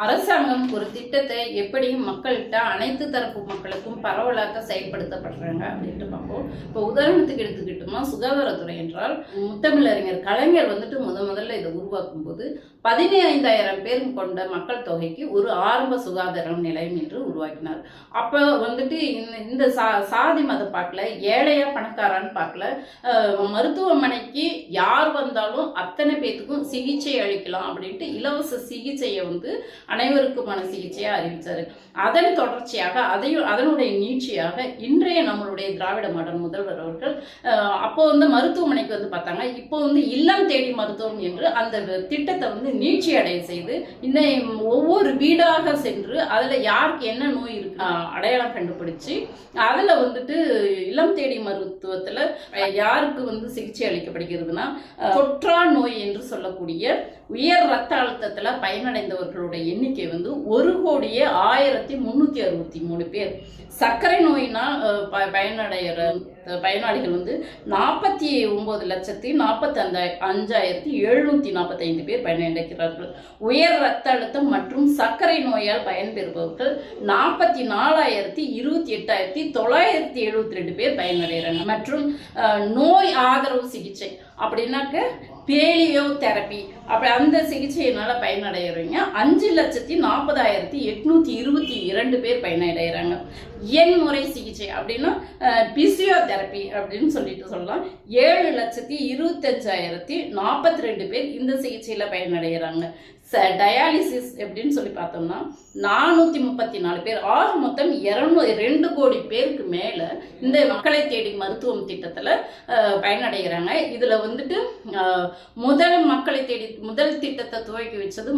அரசாங்கம் ஒரு திட்டத்தை எப்படி மக்கள்கிட்ட அனைத்து தரப்பு மக்களுக்கும் பரவலாக்க செயல்படுத்தப்படுறாங்க அப்படின்ட்டு பார்ப்போம். இப்போ உதாரணத்துக்கு எடுத்துக்கிட்டோம்னா சுகாதாரத்துறை என்றால் முத்தமிழறிஞர் கலைஞர் முதல்ல இதை உருவாக்கும் போது 15,000 பேர் கொண்ட மக்கள் தொகைக்கு ஒரு ஆரம்ப சுகாதார நிலையம் என்று உருவாக்கினார். அப்போ இந்த சாதி மத பார்க்கல, ஏழையா பணக்காரான்னு பார்க்கல, மருத்துவமனைக்கு யார் வந்தாலும் அத்தனை பேத்துக்கும் சிகிச்சை அளிக்கலாம் அப்படின்ட்டு இலவச சிகிச்சையை அனைவருக்குமான சிகிச்சையா அறிவிச்சாரு. அதன் தொடர்ச்சியாக அதனுடைய நீட்சியாக இன்றைய நம்மளுடைய திராவிட மாடல் முதல்வர் அவர்கள் அப்போ மருத்துவமனைக்கு பார்த்தாங்க. இப்போ இல்லம் தேடி மருத்துவம் என்று அந்த திட்டத்தை நீட்சி அடைய செய்து இந்த ஒவ்வொரு வீடாக சென்று அதுல யாருக்கு என்ன நோய் இருக்கு அடையாளம் கண்டுபிடிச்சு அதுல இல்லம் தேடி மருத்துவத்துல யாருக்கு சிகிச்சை அளிக்கப்படுகிறதுனா தொற்றா நோய் என்று சொல்லக்கூடிய உயர் ரத்த அழுத்தத்துல பயனடைந்தவர்களுடைய எண்ணிக்கை 1,0363 பேர். சர்க்கரை நோயினால் பயனடைகிற பயனாளிகள் 49,45,745 பேர் பயனடைகிறார்கள். உயர் ரத்த அழுத்தம் மற்றும் சர்க்கரை நோயால் பயன்பெறுபவர்கள் 44,28,972 பேர் பயனடைகிறாங்க. மற்றும் நோய் ஆதரவு சிகிச்சை அப்படின்னாக்க பேலியோ தெரப்பி அப்படி அந்த சிகிச்சையினால பயனடைகிறவங்க 5,40,822 பேர் பயனடைகிறாங்க. எண்முறை சிகிச்சை அப்படின்னா பிசியோதெரப்பி அப்படின்னு சொல்லலாம். 7,25,042 பேர் இந்த சிகிச்சையில பயனடைகிறாங்க. டயாலிசிஸ் எப்படின்னு சொல்லி பார்த்தோம்னா 434 பேர். ஆக மொத்தம் 202 கோடி பேருக்கு மேல இந்த மக்களை தேடி மருத்துவம் திட்டத்துல பயனடைகிறாங்க. இதுல முதல் திட்டத்தை துவக்கி வச்சது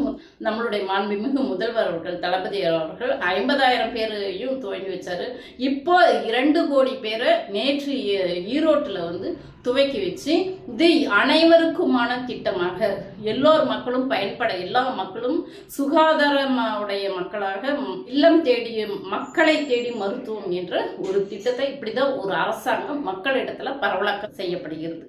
நம்மளுடைய மாண்புமிகு முதல்வர் அவர்கள் தளபதி அவர்கள் 50,000 பேரையும் துவங்கி வச்சாரு. இப்போ 2 கோடி பேரை நேற்று ஈரோட்டுல துவக்கி வச்சு இது அனைவருக்குமான திட்டமாக எல்லோர் மக்களும் பயன்பட எல்லா மக்களும் சுகாதாரமுடைய மக்களாக இல்லம் தேடி மக்களை தேடி மருத்துவம் என்ற ஒரு திட்டத்தை இப்படிதான் ஒரு அரசாங்கம் மக்களிடத்துல பரவலாக்கம் செய்யப்படுகிறது.